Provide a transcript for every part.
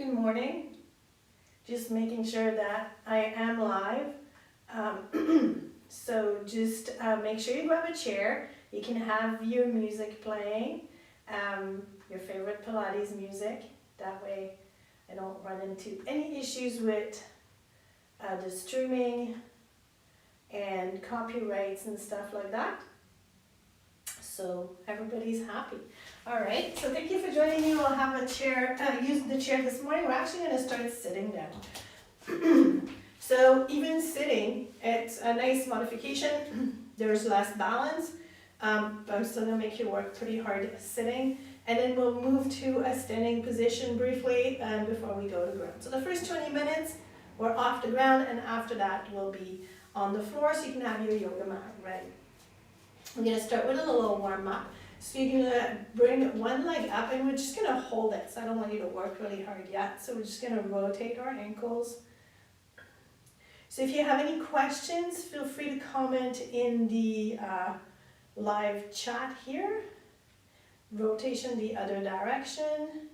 Good morning. Just making sure that I am live. So just make sure you grab a chair. You can have your music playing, your favorite Pilates music. That way I don't run into any issues with the streaming and copyrights and stuff like that. So everybody's happy. All right, so thank you for joining me. We'll have a chair, using the chair this morning. We're actually going to start sitting down. So even sitting, it's a nice modification. There's less balance, but I'm still going to make you work pretty hard sitting. And then we'll move to a standing position briefly before we go to ground. So the first 20 minutes, we're off the ground, and after that, we'll be on the floor, so you can have your yoga mat ready. We're going to start with a little warm up. So you're going to bring one leg up, and we're just going to hold it. So I don't want you to work really hard yet. So we're just going to rotate our ankles. So if you have any questions, feel free to comment in the live chat here. Rotation the other direction.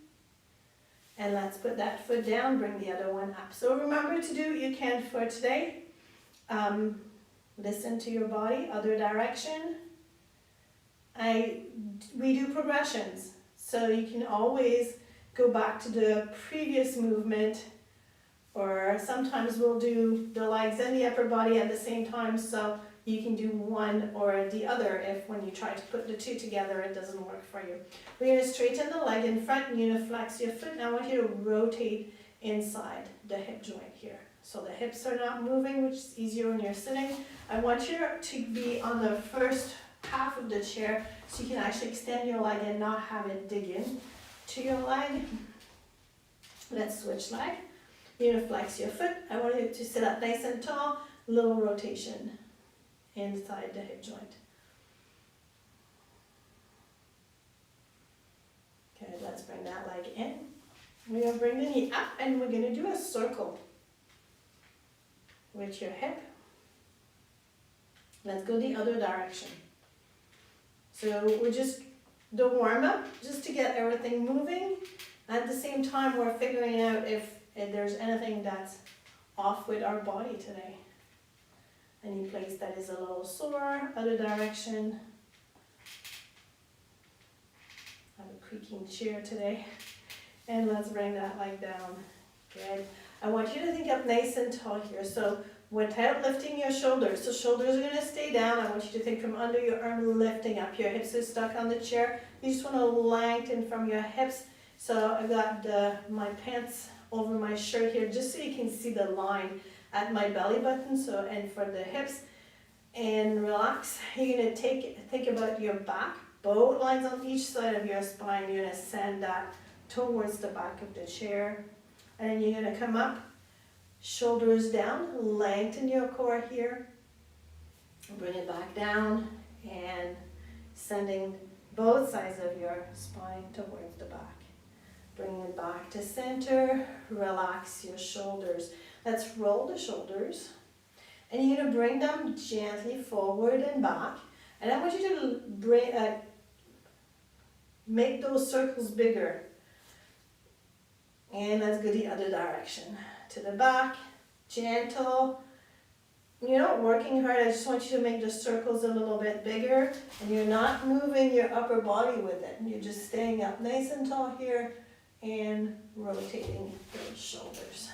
And let's put that foot down, bring the other one up. So remember to do what you can for today. Listen to your body, other direction. We do progressions, so you can always go back to the previous movement, or sometimes we'll do the legs and the upper body at the same time, so you can do one or the other if when you try to put the two together it doesn't work for you. We're going to straighten the leg in front, and you're going to flex your foot, and I want you to rotate inside the hip joint here. So the hips are not moving, which is easier when you're sitting. I want you to be on the first half of the chair so you can actually extend your leg and not have it dig in to your leg. Let's switch leg. You're going to flex your foot. I want you to sit up nice and tall. Little rotation inside the hip joint. Okay, let's bring that leg in. We're going to bring the knee up, and we're going to do a circle with your hip. Let's go the other direction. So we're just the warm-up, just to get everything moving. At the same time, we're figuring out if there's anything that's off with our body today. Any place that is a little sore, other direction. I have a creaking chair today. And let's bring that leg down. Good. I want you to think up nice and tall here. So without lifting your shoulders. So shoulders are going to stay down. I want you to think from under your arm, lifting up. Your hips are stuck on the chair. You just want to lengthen from your hips. So I've got my pants over my shirt here just so you can see the line at my belly button. So, and for the hips. And relax. You're going to think about your back. Both lines on each side of your spine. You're going to send that towards the back of the chair. And then you're going to come up. Shoulders down, lengthen your core here, bring it back down, and sending both sides of your spine towards the back. Bring it back to center, relax your shoulders. Let's roll the shoulders, and you're going to bring them gently forward and back, and I want you to make those circles bigger. And let's go the other direction. To the back, gentle. You're not working hard, I just want you to make the circles a little bit bigger, and you're not moving your upper body with it. You're just staying up nice and tall here and rotating those shoulders.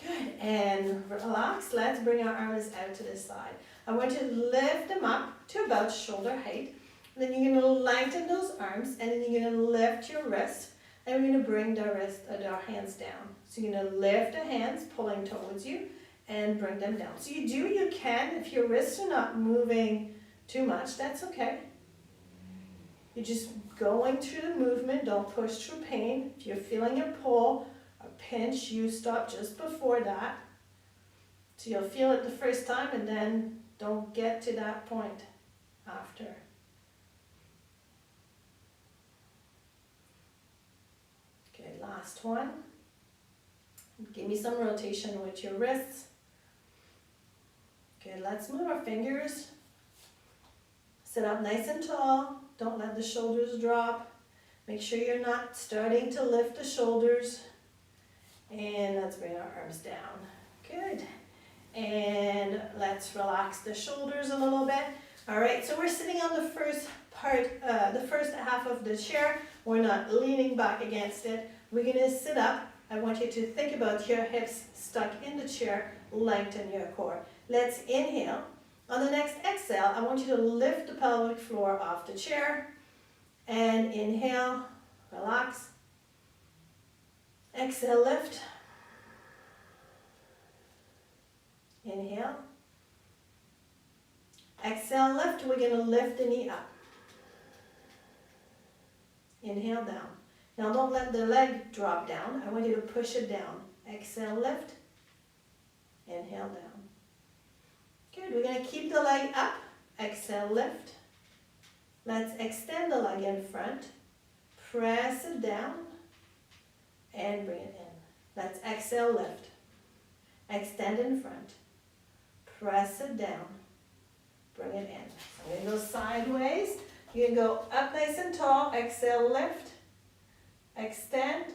Good, and relax. Let's bring our arms out to the side. I want you to lift them up to about shoulder height. And then you're going to lengthen those arms, and then you're going to lift your wrists. And we're going to bring our hands down. So you're going to lift the hands, pulling towards you, and bring them down. So you do what you can. If your wrists are not moving too much, that's okay. You're just going through the movement. Don't push through pain. If you're feeling a pull, a pinch, you stop just before that. So you'll feel it the first time, and then don't get to that point after. Last one. Give me some rotation with your wrists. Okay, let's move our fingers. Sit up nice and tall. Don't let the shoulders drop. Make sure you're not starting to lift the shoulders. And let's bring our arms down. Good. And let's relax the shoulders a little bit. All right, so we're sitting on the first part, the first half of the chair. We're not leaning back against it. We're gonna sit up. I want you to think about your hips stuck in the chair, lengthen your core. Let's inhale. On the next exhale, I want you to lift the pelvic floor off the chair. And inhale, relax. Exhale, lift. Inhale. Exhale, lift. We're going to lift the knee up. Inhale, down. Now don't let the leg drop down. I want you to push it down. Exhale, lift. Inhale, down. Good. We're going to keep the leg up. Exhale, lift. Let's extend the leg in front. Press it down. And bring it in. Let's exhale, lift. Extend in front. Press it down. Bring it in. So we're going to go sideways. You can go up nice and tall. Exhale, lift. Extend.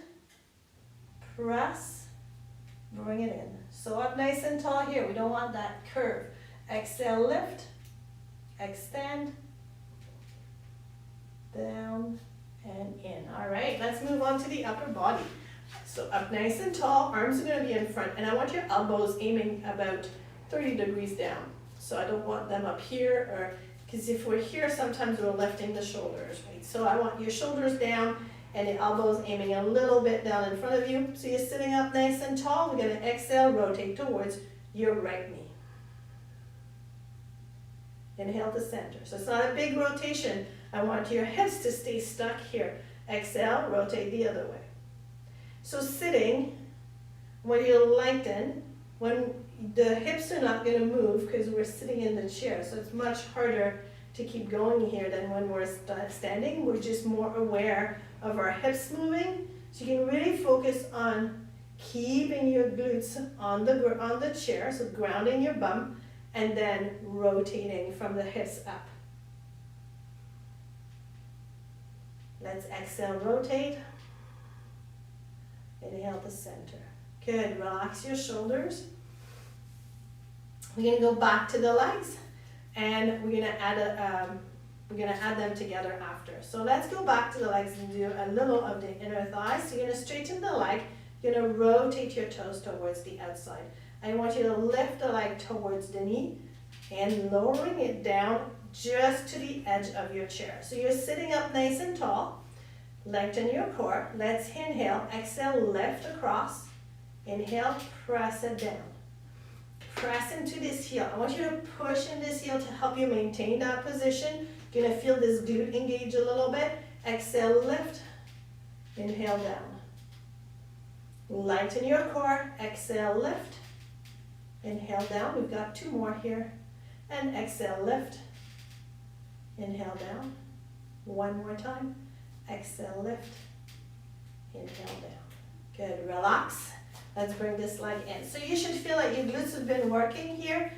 Press. Bring it in. So up nice and tall here. We don't want that curve. Exhale, lift. Extend. Down and in. All right, let's move on to the upper body. So up nice and tall. Arms are going to be in front. And I want your elbows aiming about 30 degrees down. So I don't want them up here, or because if we're here, sometimes we're lifting the shoulders, right? So I want your shoulders down and the elbows aiming a little bit down in front of you. So you're sitting up nice and tall. We're going to exhale, rotate towards your right knee. Inhale to center. So it's not a big rotation. I want your hips to stay stuck here. Exhale, rotate the other way. So sitting, when you lengthen, when the hips are not going to move because we're sitting in the chair, so it's much harder to keep going here than when we're standing. We're just more aware of our hips moving. So you can really focus on keeping your glutes on the chair, so grounding your bum, and then rotating from the hips up. Let's exhale, rotate. Inhale to center. Good, relax your shoulders. We're going to go back to the legs, and we're going to add them together after. So let's go back to the legs and do a little of the inner thighs. So you're going to straighten the leg. You're going to rotate your toes towards the outside. I want you to lift the leg towards the knee and lowering it down just to the edge of your chair. So you're sitting up nice and tall. Lengthen your core. Let's inhale. Exhale, lift across. Inhale, press it down. Press into this heel. I want you to push in this heel to help you maintain that position. You're going to feel this glute engage a little bit. Exhale, lift. Inhale, down. Lighten your core. Exhale, lift. Inhale, down. We've got two more here. And exhale, lift. Inhale, down. One more time. Exhale, lift. Inhale, down. Good. Relax. Let's bring this leg in. So you should feel like your glutes have been working here,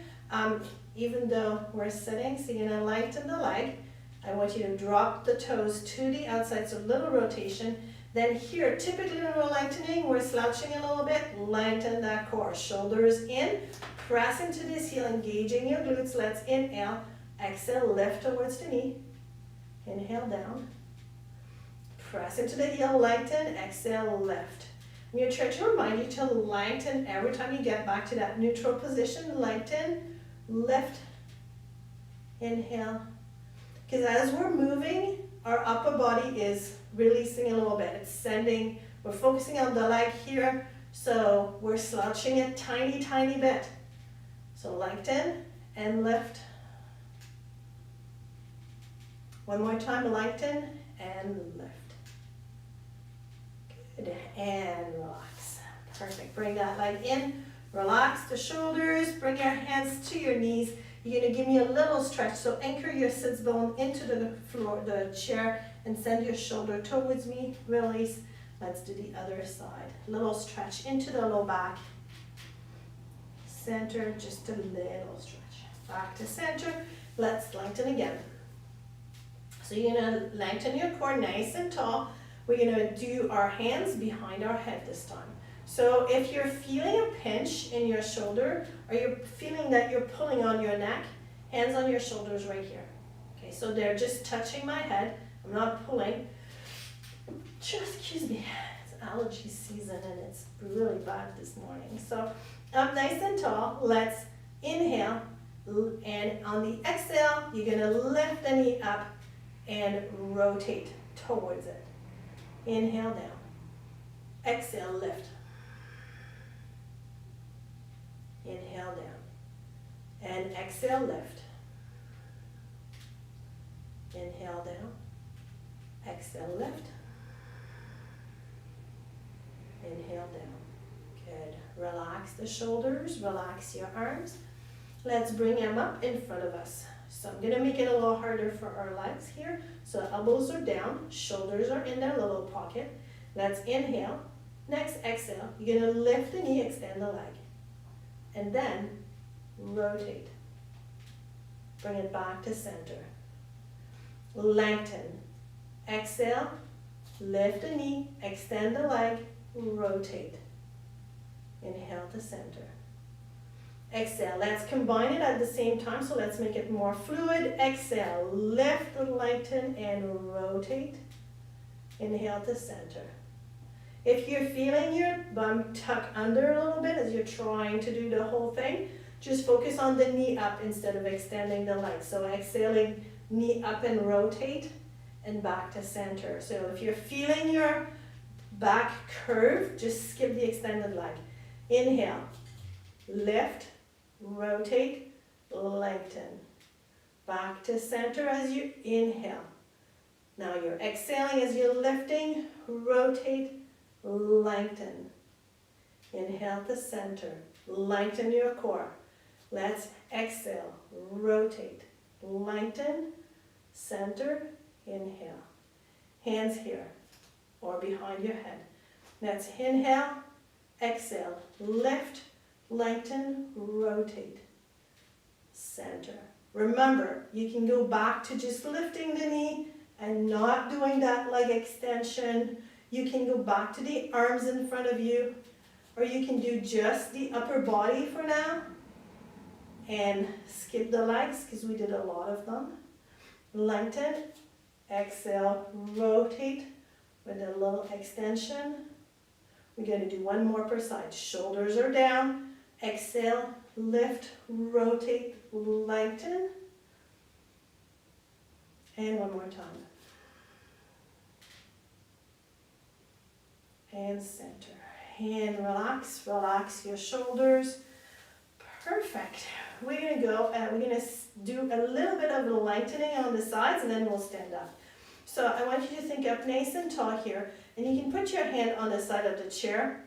even though we're sitting. So you're going to lengthen the leg. I want you to drop the toes to the outside, so little rotation. Then here, typically when we're lengthening, we're slouching a little bit. Lengthen that core. Shoulders in. Press into this heel, engaging your glutes. Let's inhale. Exhale, lift towards the knee. Inhale, down. Press into the heel, lengthen. Exhale, lift. I'm going to try to remind you to lengthen every time you get back to that neutral position. Lengthen, lift, inhale. Because as we're moving, our upper body is releasing a little bit. It's sending, we're focusing on the leg here, so we're slouching a tiny, tiny bit. So lengthen and lift. One more time, lengthen and lift. Good, and relax. Perfect. Bring that leg in. Relax the shoulders. Bring your hands to your knees. You're going to give me a little stretch. So anchor your sits bone into the floor, the chair, and send your shoulder towards me. Release. Let's do the other side. Little stretch into the low back. Center, just a little stretch. Back to center. Let's lengthen again. So you're going to lengthen your core nice and tall. We're going to do our hands behind our head this time. So if you're feeling a pinch in your shoulder, or you're feeling that you're pulling on your neck, hands on your shoulders right here. Okay, so they're just touching my head. I'm not pulling. Just, excuse me, it's allergy season and it's really bad this morning. So up nice and tall, let's inhale, and on the exhale, you're gonna lift the knee up and rotate towards it. Inhale down, exhale, lift. Inhale down, and exhale, lift. Inhale down, exhale, lift. Inhale down. Good. Relax the shoulders, relax your arms. Let's bring them up in front of us. So I'm going to make it a little harder for our legs here. So elbows are down, shoulders are in their little pocket. Let's inhale. Next exhale, you're going to lift the knee, extend the leg. And then rotate. Bring it back to center. Lengthen. Exhale, lift the knee, extend the leg, rotate. Inhale to center. Exhale, let's combine it at the same time, so let's make it more fluid. Exhale, lift, lengthen, and rotate. Inhale to center. If you're feeling your bum tuck under a little bit as you're trying to do the whole thing, just focus on the knee up instead of extending the leg. So exhaling, knee up and rotate, and back to center. So if you're feeling your back curve, just skip the extended leg. Inhale, lift, rotate, lengthen. Back to center as you inhale. Now you're exhaling as you're lifting, rotate, lengthen. Inhale to center, lengthen your core. Let's exhale, rotate, lengthen, center, inhale. Hands here or behind your head. Let's inhale, exhale, lift, lengthen, rotate, center. Remember, you can go back to just lifting the knee and not doing that leg extension. You can go back to the arms in front of you, or you can do just the upper body for now and skip the legs because we did a lot of them. Lengthen, exhale, rotate with a little extension. We're going to do one more per side. Shoulders are down. Exhale, lift, rotate, lengthen. And one more time. And center. And relax, relax your shoulders. Perfect. We're going to go and we're going to do a little bit of lengthening on the sides and then we'll stand up. So I want you to think up nice and tall here, and you can put your hand on the side of the chair.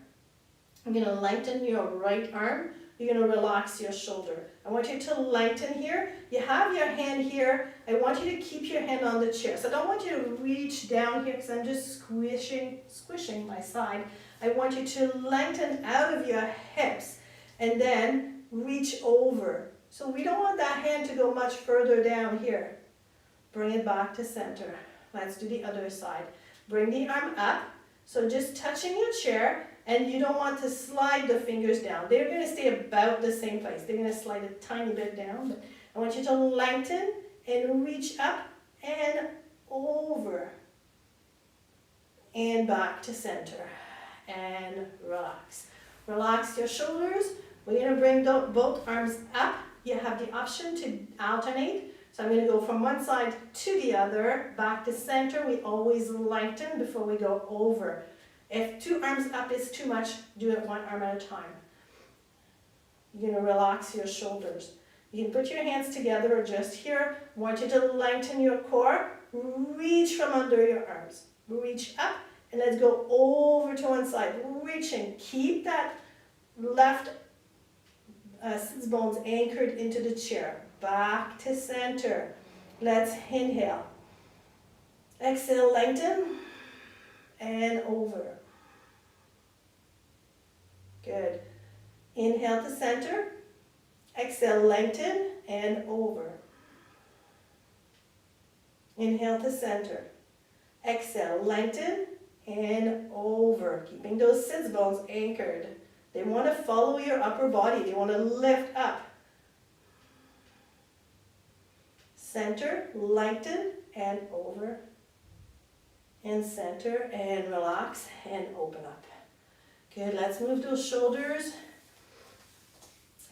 I'm going to lengthen your right arm. You're going to relax your shoulder. I want you to lengthen here. You have your hand here. I want you to keep your hand on the chair. So I don't want you to reach down here because I'm just squishing my side. I want you to lengthen out of your hips and then reach over. So we don't want that hand to go much further down here. Bring it back to center. Let's do the other side. Bring the arm up. So just touching your chair, and you don't want to slide the fingers down. They're going to stay about the same place. They're going to slide a tiny bit down. But I want you to lengthen and reach up and over. And back to center. And relax. Relax your shoulders. We're going to bring both arms up. You have the option to alternate. So I'm going to go from one side to the other, back to center. We always lengthen before we go over. If two arms up is too much, do it one arm at a time. You're going to relax your shoulders. You can put your hands together or just here. I want you to lengthen your core. Reach from under your arms. Reach up and let's go over to one side. Reaching. Keep that left sits bones anchored into the chair. Back to center. Let's inhale. Exhale, lengthen. And over. Good. Inhale to center. Exhale, lengthen. And over. Inhale to center. Exhale, lengthen. and over, keeping those sits bones anchored. They want to follow your upper body. They want to lift up. Center, lighten, and over. And center, and relax, and open up. Good, let's move those shoulders.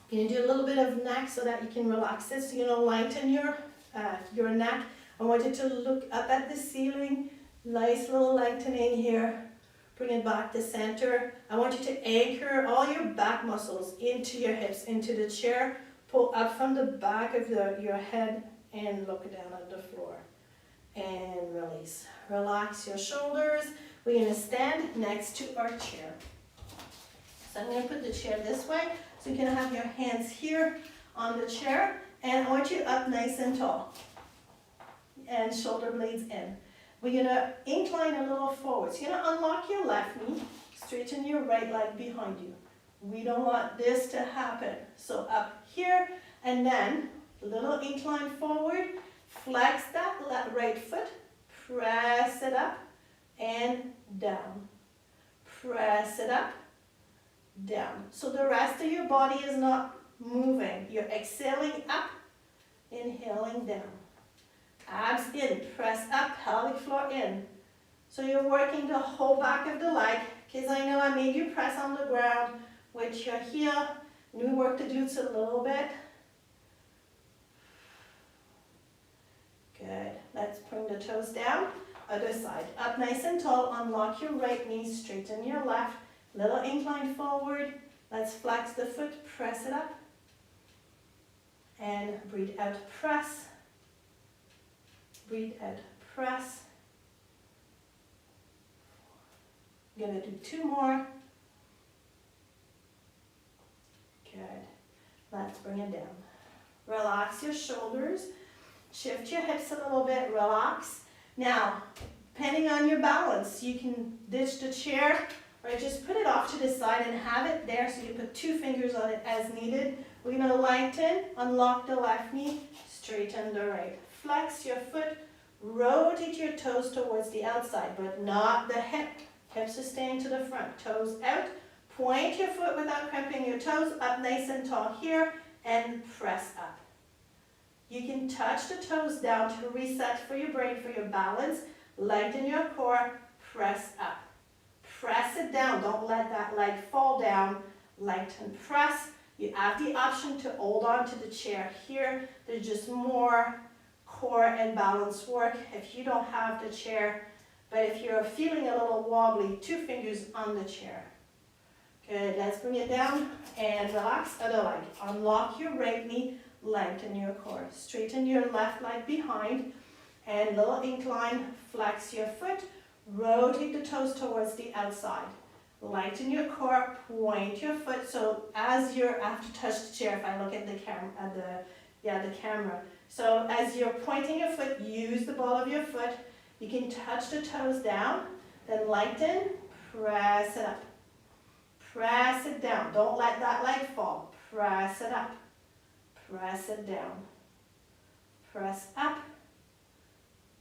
You can do a little bit of neck so that you can relax this. Lighten your neck. I want you to look up at the ceiling. Nice little lightening here. Bring it back to center. I want you to anchor all your back muscles into your hips, into the chair. Pull up from the back of your head and look down at the floor. And release. Relax your shoulders. We're going to stand next to our chair. So I'm going to put the chair this way. So you can have your hands here on the chair. And I want you up nice and tall. And shoulder blades in. We're going to incline a little forward. So you're going to unlock your left knee. Straighten your right leg behind you. We don't want this to happen. So up here. And then a little incline forward. Flex that right foot. Press it up. And down. Press it up. Down. So the rest of your body is not moving. You're exhaling up. Inhaling down. Abs in, press up, pelvic floor in. So you're working the whole back of the leg, because I know I made you press on the ground with your heel. New work to do a little bit. Good. Let's bring the toes down. Other side. Up nice and tall. Unlock your right knee. Straighten your left. Little incline forward. Let's flex the foot. Press it up. And breathe out. Press. Breathe out, press. I'm going to do 2 more. Good. Let's bring it down. Relax your shoulders. Shift your hips a little bit. Relax. Now, depending on your balance, you can ditch the chair or just put it off to the side and have it there so you put 2 fingers on it as needed. We're going to lighten, unlock the left knee, straighten the right. Flex your foot, rotate your toes towards the outside, but not the hip. Hips are staying to the front, toes out. Point your foot without cramping your toes, up nice and tall here, and press up. You can touch the toes down to reset for your brain, for your balance. Lighten your core, press up. Press it down, don't let that leg fall down. Lighten, press. You have the option to hold on to the chair here. There's just more core and balance work if you don't have the chair. But if you're feeling a little wobbly, 2 fingers on the chair. Good, let's bring it down and relax. Other leg. Unlock your right knee, lengthen your core. Straighten your left leg behind and little incline. Flex your foot. Rotate the toes towards the outside. Lighten your core, point your foot. So as you're, I have to touch the chair if I look at the camera. So as you're pointing your foot, use the ball of your foot. You can touch the toes down, then lighten, press it up. Press it down. Don't let that leg fall. Press it up. Press it down. Press up.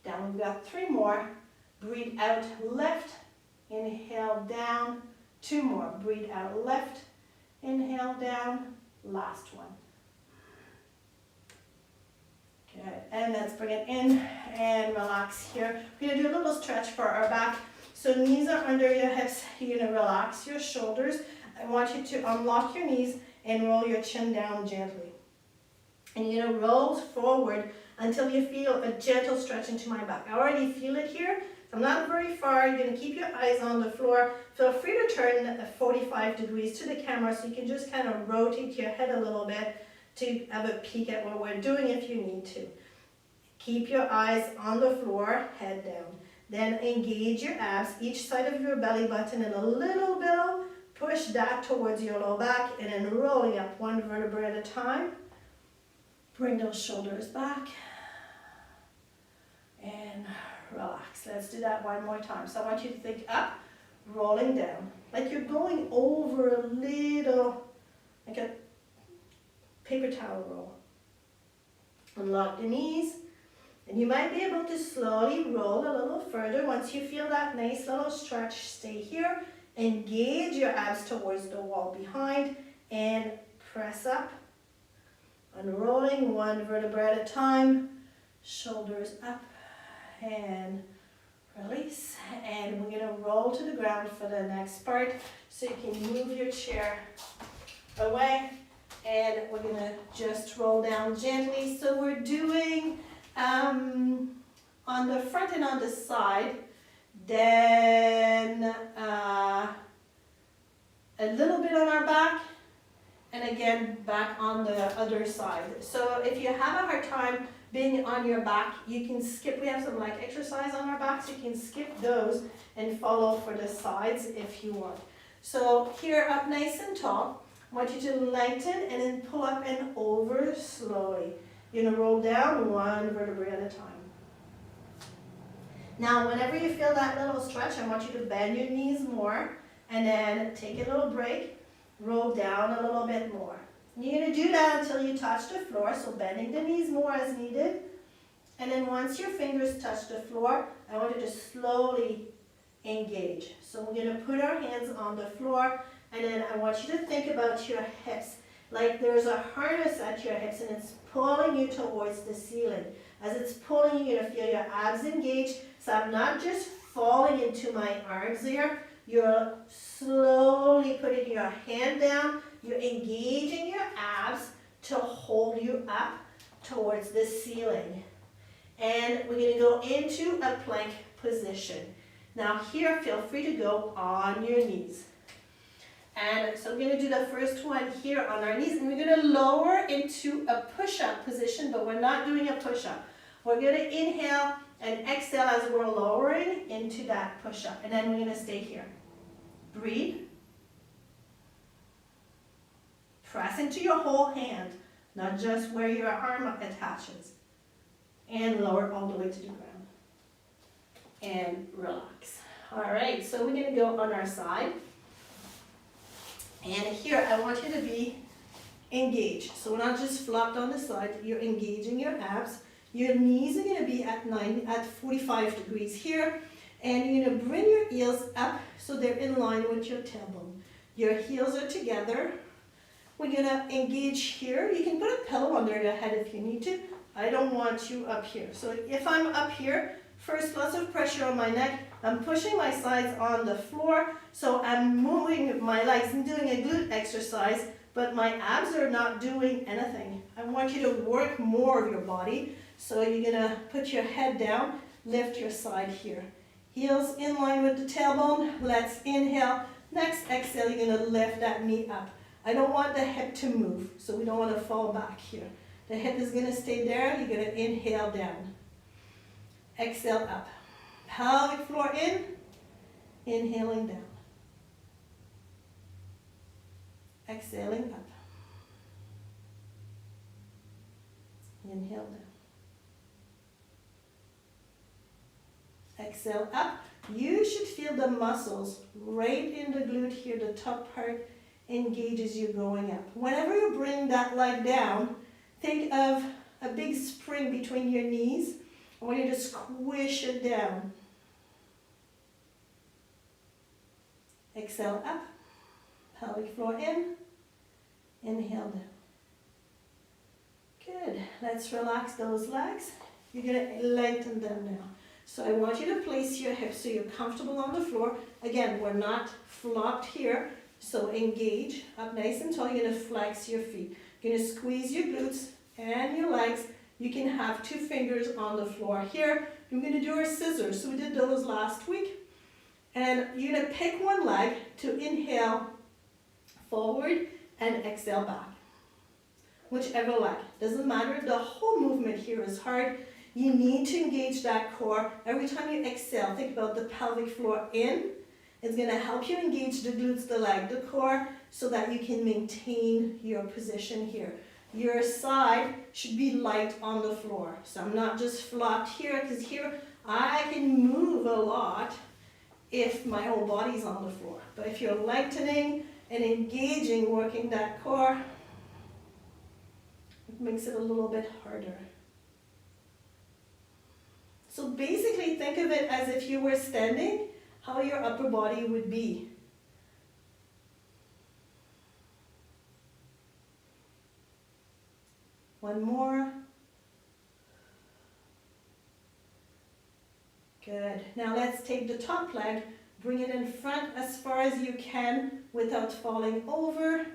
Down. We've got 3 more. Breathe out, lift. Inhale down. 2 more. Breathe out, lift. Inhale down. Last one. Good. And let's bring it in and relax here. We're going to do a little stretch for our back. So knees are under your hips. You're going to relax your shoulders. I want you to unlock your knees and roll your chin down gently. And you're going to roll forward until you feel a gentle stretch into my back. I already feel it here. I'm not very far. You're going to keep your eyes on the floor. Feel free to turn 45 degrees to the camera so you can just kind of rotate your head a little bit to have a peek at what we're doing if you need to. Keep your eyes on the floor, head down. Then engage your abs, each side of your belly button and a little bellow. Push that towards your low back and then rolling up 1 vertebra at a time. Bring those shoulders back and relax. Let's do that 1 more time. So I want you to think up, rolling down. Like you're going over a little, like a paper towel roll. Unlock the knees And you might be able to slowly roll a little further. Once you feel that nice little stretch, stay here. Engage your abs towards the wall behind and press up. Unrolling one vertebra at a time. Shoulders up and release. And we're going to roll to the ground for the next part. So you can move your chair away. And we're going to just roll down gently. So we're doing on the front and on the side, then a little bit on our back, and again back on the other side. So if you have a hard time being on your back, you can skip. We have some leg exercise on our back, so you can skip those and follow for the sides if you want. So here, up nice and tall. I want you to lengthen and then pull up and over slowly. You're going to roll down one vertebrae at a time. Now, whenever you feel that little stretch, I want you to bend your knees more and then take a little break, roll down a little bit more. You're going to do that until you touch the floor, so bending the knees more as needed. And then once your fingers touch the floor, I want you to slowly engage. So we're going to put our hands on the floor, and then I want you to think about your hips. Like there's a harness at your hips and it's pulling you towards the ceiling. As it's pulling, you're going to feel your abs engaged. So I'm not just falling into my arms there. You're slowly putting your hand down. You're engaging your abs to hold you up towards the ceiling. And we're going to go into a plank position. Now here, feel free to go on your knees. And so we're going to do the first one here on our knees, and we're going to lower into a push-up position, but we're not doing a push-up. We're going to inhale and exhale as we're lowering into that push-up, and then we're going to stay here. Breathe. Press into your whole hand, not just where your arm attaches. And lower all the way to the ground. And relax. All right, so we're going to go on our side. And here, I want you to be engaged. So we're not just flopped on the side. You're engaging your abs. Your knees are going to be at 45 degrees here. And you're going to bring your heels up so they're in line with your tailbone. Your heels are together. We're going to engage here. You can put a pillow under your head if you need to. I don't want you up here. So if I'm up here, first, lots of pressure on my neck. I'm pushing my sides on the floor, so I'm moving my legs and doing a glute exercise, but my abs are not doing anything. I want you to work more of your body, so you're going to put your head down, lift your side here. Heels in line with the tailbone. Let's inhale. Next exhale, you're going to lift that knee up. I don't want the hip to move, so we don't want to fall back here. The hip is going to stay there. You're going to inhale down. Exhale up. Pelvic floor in. Inhaling down. Exhaling up. Inhale down. Exhale up. You should feel the muscles right in the glute here. The top part engages you going up. Whenever you bring that leg down, think of a big spring between your knees. I want you to squish it down. Exhale up. Pelvic floor in. Inhale down. Good. Let's relax those legs. You're going to lengthen them now. So I want you to place your hips so you're comfortable on the floor. Again, we're not flopped here. So engage up nice and tall. You're going to flex your feet. You're going to squeeze your glutes and your legs. You can have 2 fingers on the floor here. We're going to do our scissors. So we did those last week. And you're going to pick one leg to inhale forward and exhale back. Whichever leg. Doesn't matter. The whole movement here is hard. You need to engage that core. Every time you exhale, think about the pelvic floor in. It's going to help you engage the glutes, the leg, the core, so that you can maintain your position here. Your side should be light on the floor. So I'm not just flopped here, because here I can move a lot if my whole body's on the floor. But if you're lengthening and engaging, working that core, it makes it a little bit harder. So basically think of it as if you were standing, how your upper body would be. One more. Good. Now let's take the top leg, bring it in front as far as you can without falling over,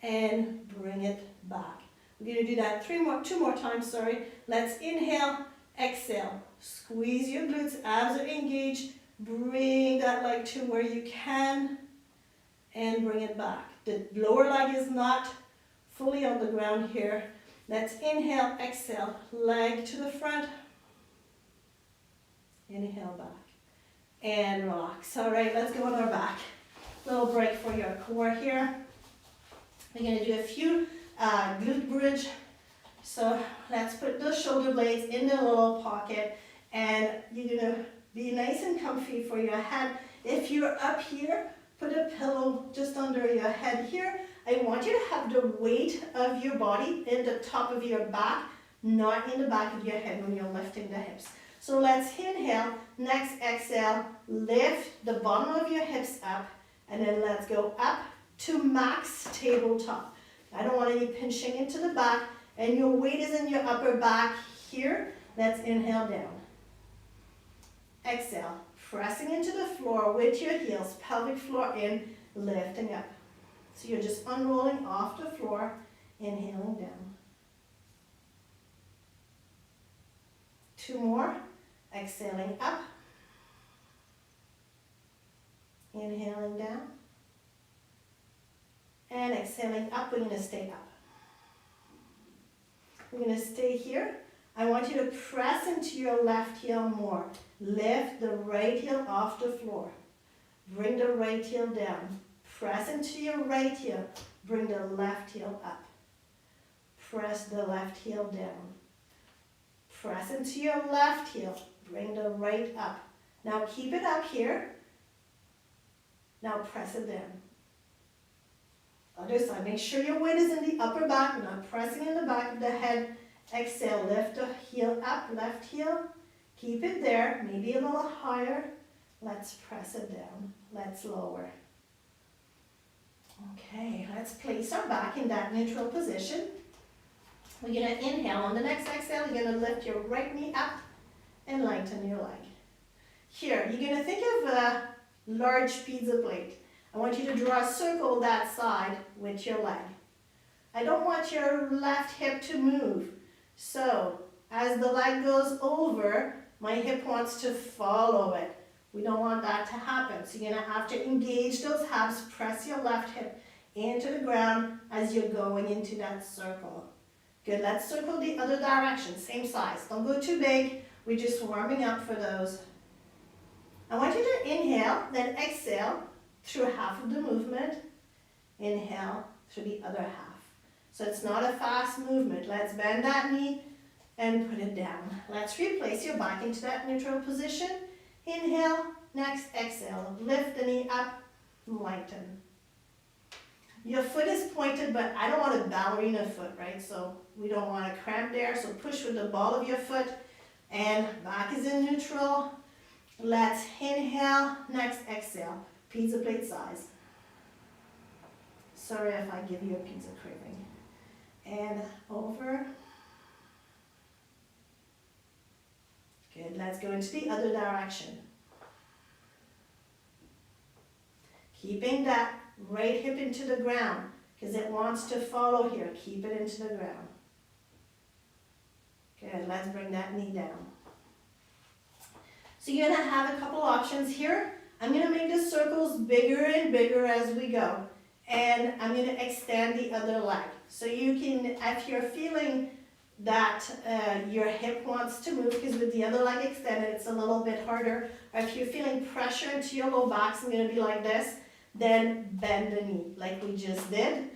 and bring it back. We're going to do that two more times, sorry. Let's inhale, exhale. Squeeze your glutes, abs are engaged. Bring that leg to where you can and bring it back. The lower leg is not fully on the ground here. Let's inhale, exhale, leg to the front. Inhale back and relax. All right, let's go on our back. Little break for your core here. We're going to do a few glute bridge. So let's put the shoulder blades in the little pocket, and you're going to be nice and comfy for your head. If you're up here, put a pillow just under your head here. I want you to have the weight of your body in the top of your back, not in the back of your head when you're lifting the hips. So let's inhale, next exhale, lift the bottom of your hips up, and then let's go up to max tabletop. I don't want any pinching into the back, and your weight is in your upper back here. Let's inhale down. Exhale, pressing into the floor with your heels, pelvic floor in, lifting up. So you're just unrolling off the floor, inhaling down. Two more. Exhaling up, inhaling down, and exhaling up. We're going to stay up. We're going to stay here. I want you to press into your left heel more. Lift the right heel off the floor. Bring the right heel down. Press into your right heel. Bring the left heel up. Press the left heel down. Press into your left heel. Bring the right up. Now keep it up here. Now press it down. Other side. Make sure your weight is in the upper back, not pressing in the back of the head. Exhale, lift the heel up, left heel. Keep it there, maybe a little higher. Let's press it down. Let's lower. Okay, let's place our back in that neutral position. We're going to inhale. On the next exhale, you're going to lift your right knee up and lighten your leg. Here, you're going to think of a large pizza plate. I want you to draw a circle that side with your leg. I don't want your left hip to move. So, as the leg goes over, my hip wants to follow it. We don't want that to happen. So you're going to have to engage those abs, press your left hip into the ground as you're going into that circle. Good, let's circle the other direction, same size. Don't go too big, we're just warming up for those. I want you to inhale, then exhale through half of the movement. Inhale through the other half. So it's not a fast movement. Let's bend that knee and put it down. Let's replace your back into that neutral position. Inhale, next exhale. Lift the knee up, lighten. Your foot is pointed, but I don't want a ballerina foot, right? So we don't want to cramp there. So push with the ball of your foot, and back is in neutral. Let's inhale, next exhale. Pizza plate size. Sorry if I give you a pizza craving. And over. Good, let's go into the other direction. Keeping that right hip into the ground because it wants to follow here. Keep it into the ground. Good, let's bring that knee down. So you're going to have a couple options here. I'm going to make the circles bigger and bigger as we go. And I'm going to extend the other leg. So you can, if you're feeling that your hip wants to move, because with the other leg extended, it's a little bit harder. Or if you're feeling pressure into your low back, it's going to be like this, then bend the knee like we just did.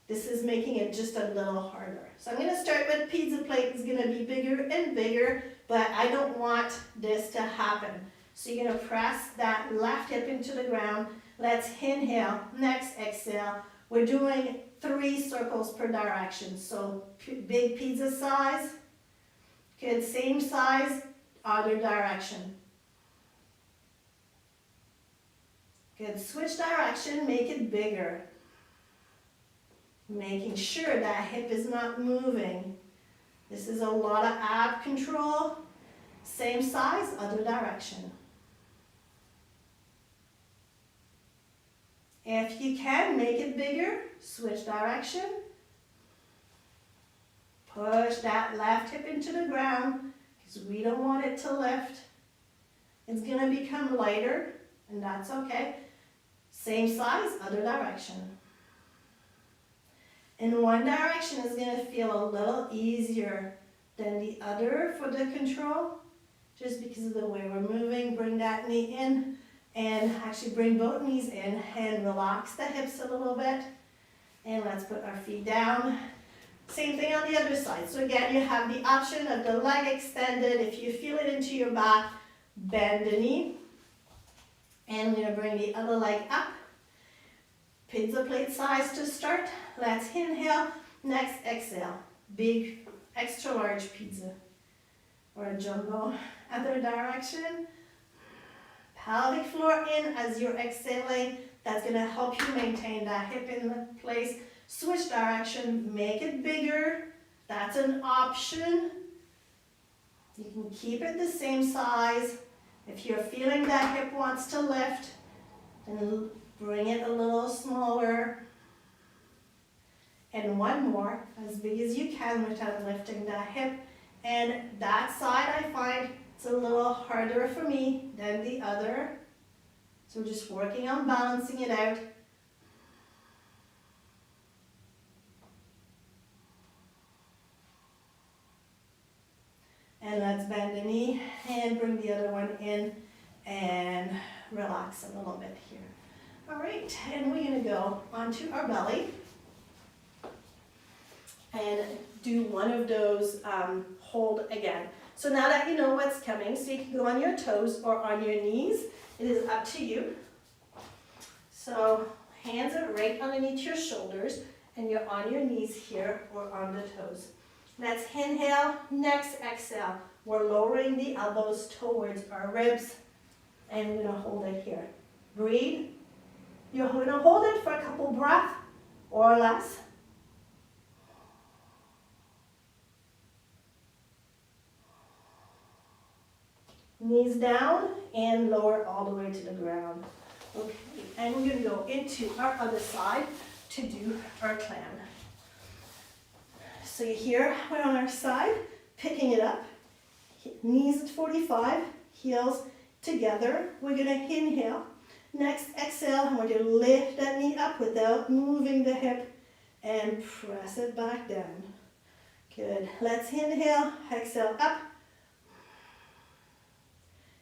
This is making it just a little harder. So I'm going to start with pizza plate. It's going to be bigger and bigger, but I don't want this to happen. So you're going to press that left hip into the ground. Let's inhale, next exhale. We're doing 3 circles per direction. So big pizza size. Good, same size, other direction. Good, switch direction, make it bigger. Making sure that hip is not moving. This is a lot of ab control. Same size, other direction. If you can, make it bigger, switch direction. Push that left hip into the ground because we don't want it to lift. It's going to become lighter, and that's okay. Same size, other direction. And one direction is going to feel a little easier than the other for the control, just because of the way we're moving. Bring that knee in and actually bring both knees in and relax the hips a little bit. And let's put our feet down. Same thing on the other side. So again, you have the option of the leg extended. If you feel it into your back, bend the knee. And we're going to bring the other leg up. Pizza plate size to start. Let's inhale. Next, exhale. Big, extra large pizza or a jumbo. Other direction. Pelvic floor in as you're exhaling. That's going to help you maintain that hip in place. Switch direction. Make it bigger. That's an option. You can keep it the same size. If you're feeling that hip wants to lift, then bring it a little smaller. And one more, as big as you can without lifting that hip. And that side I find it's a little harder for me than the other. So we're just working on balancing it out. And let's bend the knee and bring the other one in and relax a little bit here. All right, and we're going to go onto our belly and do one of those hold again. So now that you know what's coming, so you can go on your toes or on your knees. It is up to you. So hands are right underneath your shoulders and you're on your knees here or on the toes. Let's inhale, next exhale. We're lowering the elbows towards our ribs and we're going to hold it here. Breathe. You're going to hold it for a couple breaths or less. Knees down and lower all the way to the ground. Okay, and we're going to go into our other side to do our clam. So here, we're on our side, picking it up. Knees at 45, heels together. We're going to inhale. Next, exhale. I want you to lift that knee up without moving the hip and press it back down. Good. Let's inhale, exhale up.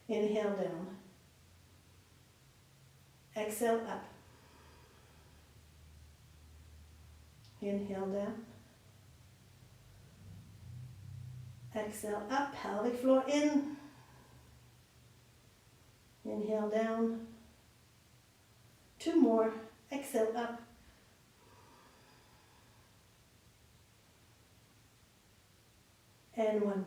Inhale down. Exhale up. Inhale down. Exhale up, pelvic floor in. Inhale down. Two more. Exhale up. And one more.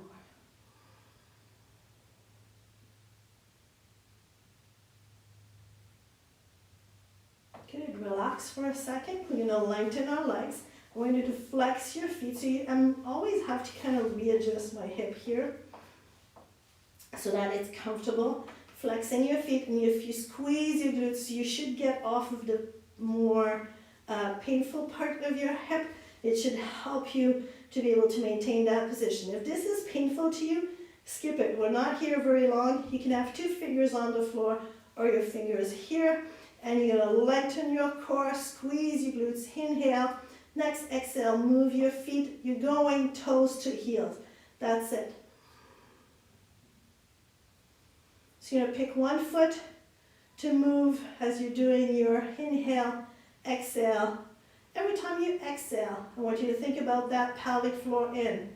Good. Relax for a second. We're going to lengthen our legs. I want you to flex your feet. So you always have to kind of readjust my hip here so that it's comfortable. Flexing your feet, and if you squeeze your glutes, you should get off of the more painful part of your hip. It should help you to be able to maintain that position. If this is painful to you, skip it. We're not here very long. You can have two fingers on the floor or your fingers here. And you're going to lengthen your core, squeeze your glutes, inhale. Next, exhale, move your feet. You're going toes to heels. That's it. So you're going to pick one foot to move as you're doing your inhale, exhale. Every time you exhale, I want you to think about that pelvic floor in.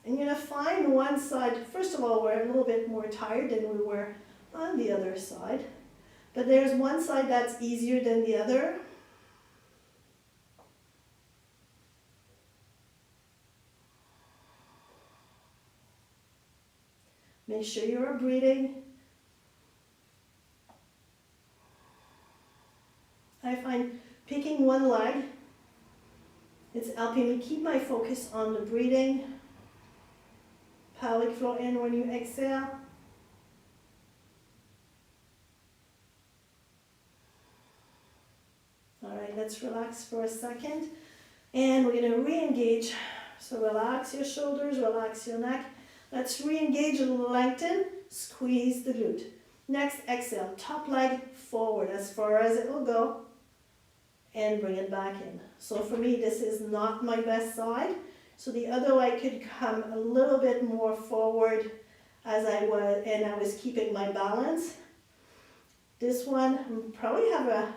And you're going to find one side. First of all, we're a little bit more tired than we were on the other side. But there's one side that's easier than the other. Make sure you are breathing. I find picking one leg, it's helping me keep my focus on the breathing. Pelvic floor in when you exhale. All right, let's relax for a second. And we're going to re-engage. So relax your shoulders, relax your neck. Let's re-engage and lengthen, squeeze the glute. Next, exhale, top leg forward as far as it will go. And bring it back in. So for me, this is not my best side. So the other leg could come a little bit more forward as I was, and I was keeping my balance. This one probably have a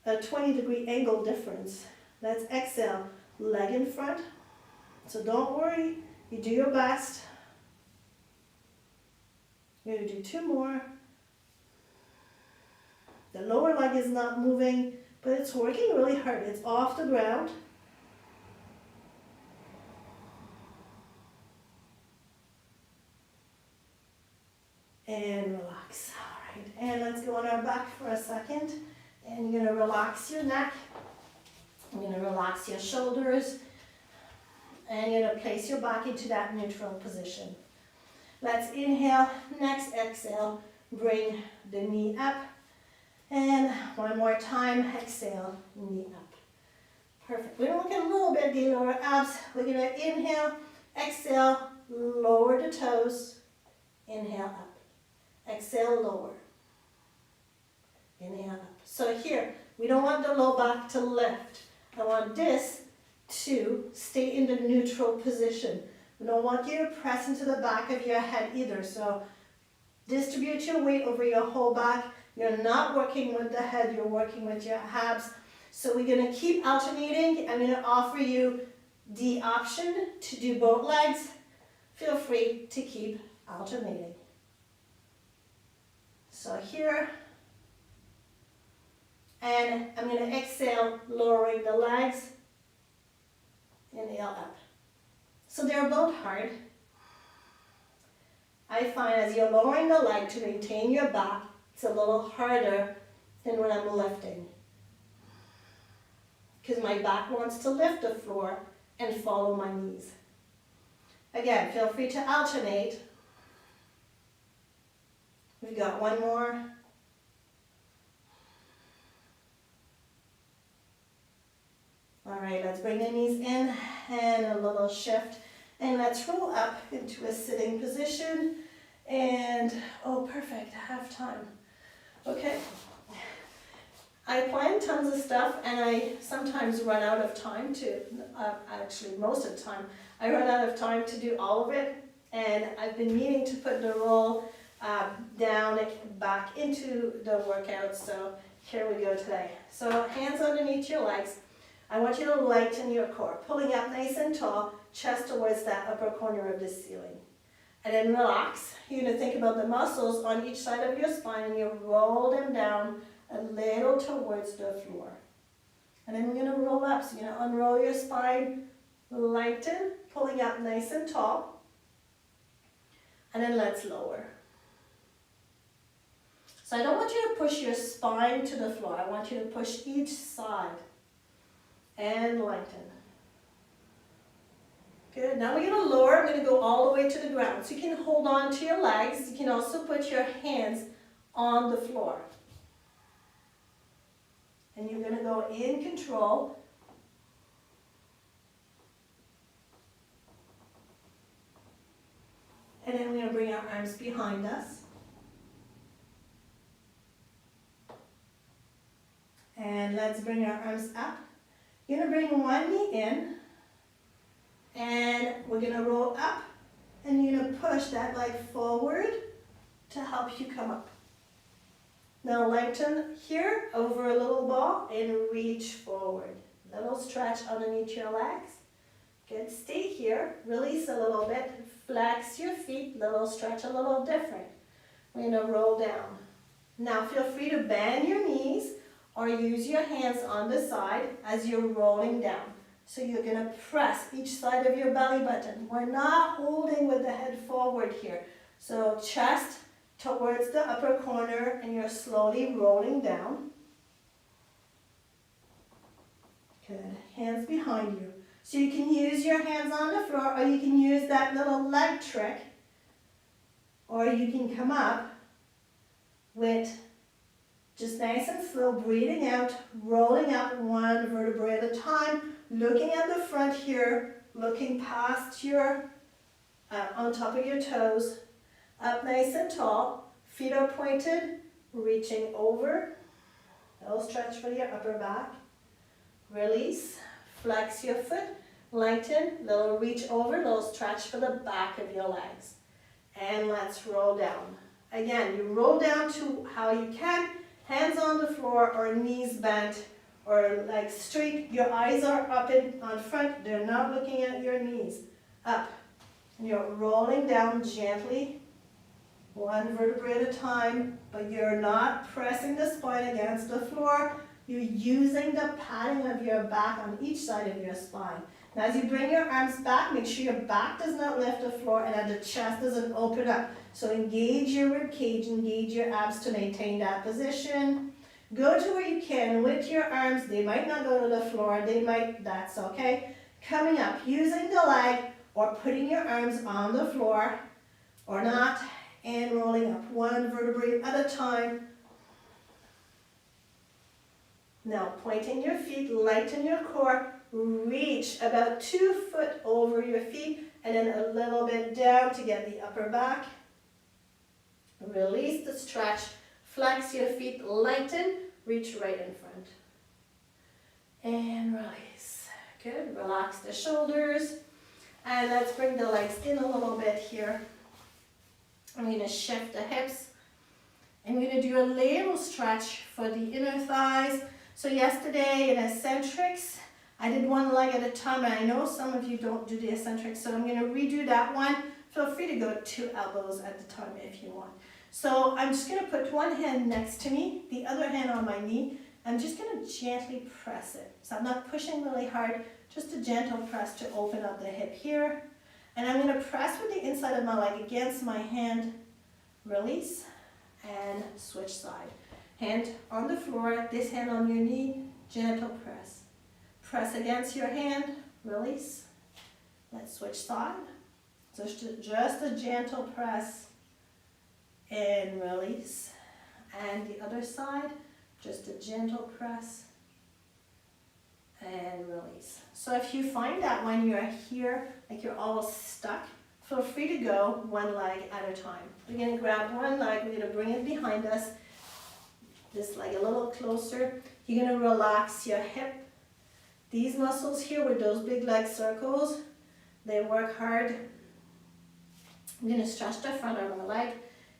20-degree angle difference. Let's exhale, leg in front. So don't worry, you do your best. You're going to do 2 more. The lower leg is not moving, but it's working really hard. It's off the ground. And relax. All right, and let's go on our back for a second. And you're going to relax your neck. You're going to relax your shoulders. And you're going to place your back into that neutral position. Let's inhale. Next exhale, bring the knee up. And one more time, exhale, knee up. Perfect. We're going to look at a little bit the lower abs. We're going to inhale, exhale, lower the toes. Inhale up. Exhale, lower. Inhale up. So here, we don't want the low back to lift. I want this to stay in the neutral position. We don't want you to press into the back of your head either. So distribute your weight over your whole back. You're not working with the head, you're working with your abs. So we're going to keep alternating. I'm going to offer you the option to do both legs. Feel free to keep alternating. So here, and I'm going to exhale, lowering the legs. Inhale up. So they're both hard. I find as you're lowering the leg to maintain your back, it's a little harder than when I'm lifting. Because my back wants to lift the floor and follow my knees. Again, feel free to alternate. We've got one more. All right, let's bring the knees in and a little shift. And let's roll up into a sitting position. And, oh, perfect, half time. Okay. I plan tons of stuff and I sometimes run out of time to, actually most of the time, I run out of time to do all of it. And I've been meaning to put the roll down back into the workout. So here we go today. So hands underneath your legs. I want you to lighten your core, pulling up nice and tall, chest towards that upper corner of the ceiling. And then relax. You're going to think about the muscles on each side of your spine and you roll them down a little towards the floor. And then we're going to roll up. So you're going to unroll your spine, lengthen, pulling up nice and tall. And then let's lower. So I don't want you to push your spine to the floor. I want you to push each side. And lengthen. Good. Now we're going to lower. I'm going to go all the way to the ground. So you can hold on to your legs. You can also put your hands on the floor. And you're going to go in control. And then we're going to bring our arms behind us. And let's bring our arms up. You're going to bring one knee in. And we're going to roll up. And you're going to push that leg forward to help you come up. Now lengthen here over a little ball and reach forward. Little stretch underneath your legs. Good. Stay here. Release a little bit. Flex your feet. Little stretch a little different. We're going to roll down. Now feel free to bend your knees or use your hands on the side as you're rolling down. So you're going to press each side of your belly button. We're not holding with the head forward here. So chest towards the upper corner, and you're slowly rolling down. Good. Hands behind you. So you can use your hands on the floor, or you can use that little leg trick, or you can come up with just nice and slow, breathing out, rolling up one vertebrae at a time, looking at the front here, looking past your, on top of your toes, up nice and tall, feet are pointed, reaching over, little stretch for your upper back, release, flex your foot, lighten, little reach over, little stretch for the back of your legs, and let's roll down. Again, you roll down to how you can, hands on the floor or knees bent or legs straight. Your eyes are up on front. They're not looking at your knees. Up. And you're rolling down gently, one vertebrae at a time, but you're not pressing the spine against the floor. You're using the padding of your back on each side of your spine. Now as you bring your arms back, make sure your back does not lift the floor and that the chest doesn't open up. So engage your rib cage, engage your abs to maintain that position. Go to where you can with your arms. They might not go to the floor, that's okay. Coming up, using the leg or putting your arms on the floor or not, and rolling up one vertebrae at a time. Now pointing your feet, lighten your core, reach about 2 foot over your feet and then a little bit down to get the upper back. Release the stretch, flex your feet, lighten, reach right in front. And release. Good, relax the shoulders. And let's bring the legs in a little bit here. I'm going to shift the hips. I'm going to do a little stretch for the inner thighs. So yesterday in eccentrics, I did one leg at a time, and I know some of you don't do the eccentrics, so I'm going to redo that one. Feel free to go 2 elbows at a time if you want. So I'm just going to put one hand next to me, the other hand on my knee. I'm just going to gently press it. So I'm not pushing really hard, just a gentle press to open up the hip here. And I'm going to press with the inside of my leg against my hand, release, and switch side. Hand on the floor, this hand on your knee, gentle press. Press against your hand, release. Let's switch side. So just a gentle press and release. And the other side, just a gentle press and release. So if you find that when you're here, like you're all stuck, feel free to go one leg at a time. We're going to grab one leg, we're going to bring it behind us, this leg a little closer. You're going to relax your hip. These muscles here with those big leg circles, they work hard. I'm going to stretch the front of my leg,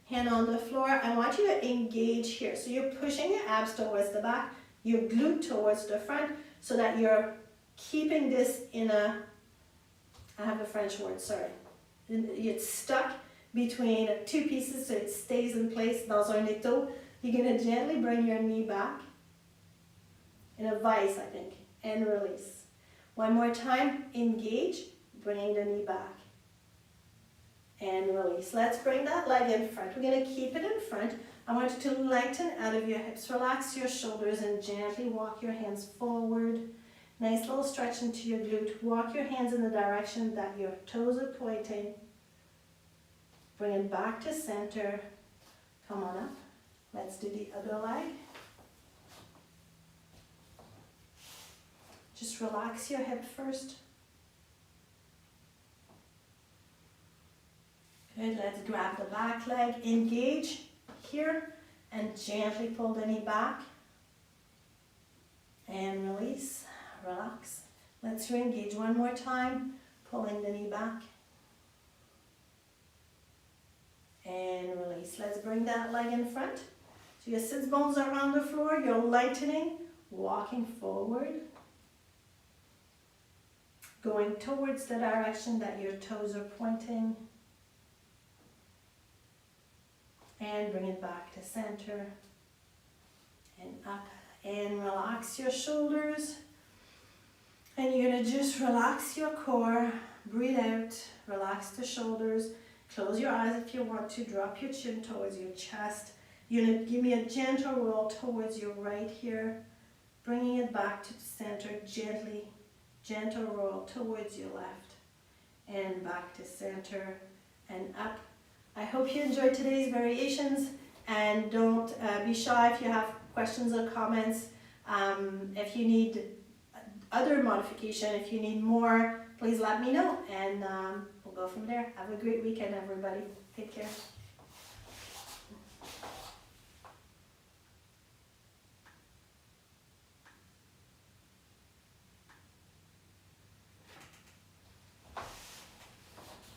hand on the floor. I want you to engage here. So you're pushing your abs towards the back, your glute towards the front, so that you're keeping this in a, I have a French word, sorry. It's stuck between 2 pieces so it stays in place, dans un étau. You're going to gently bring your knee back, in a vice, I think, and release. One more time, engage, bringing the knee back, and release. Let's bring that leg in front. We're going to keep it in front. I want you to lengthen out of your hips, relax your shoulders, and gently walk your hands forward. Nice little stretch into your glute. Walk your hands in the direction that your toes are pointing. Bring it back to center. Come on up. Let's do the other leg. Just relax your hip first. Good, let's grab the back leg, engage here, and gently pull the knee back. And release, relax. Let's re-engage one more time, pulling the knee back. And release. Let's bring that leg in front. So your sits bones are on the floor, you're lightening, walking forward. Going towards the direction that your toes are pointing. And bring it back to center. And up. And relax your shoulders. And you're going to just relax your core. Breathe out. Relax the shoulders. Close your eyes if you want to. Drop your chin towards your chest. You're going to give me a gentle roll towards your right here, bringing it back to the center gently. Gentle roll towards your left and back to center and up. I hope you enjoyed today's variations, and don't be shy if you have questions or comments. If you need other modification, if you need more, please let me know, and we'll go from there. Have a great weekend, everybody. Take care.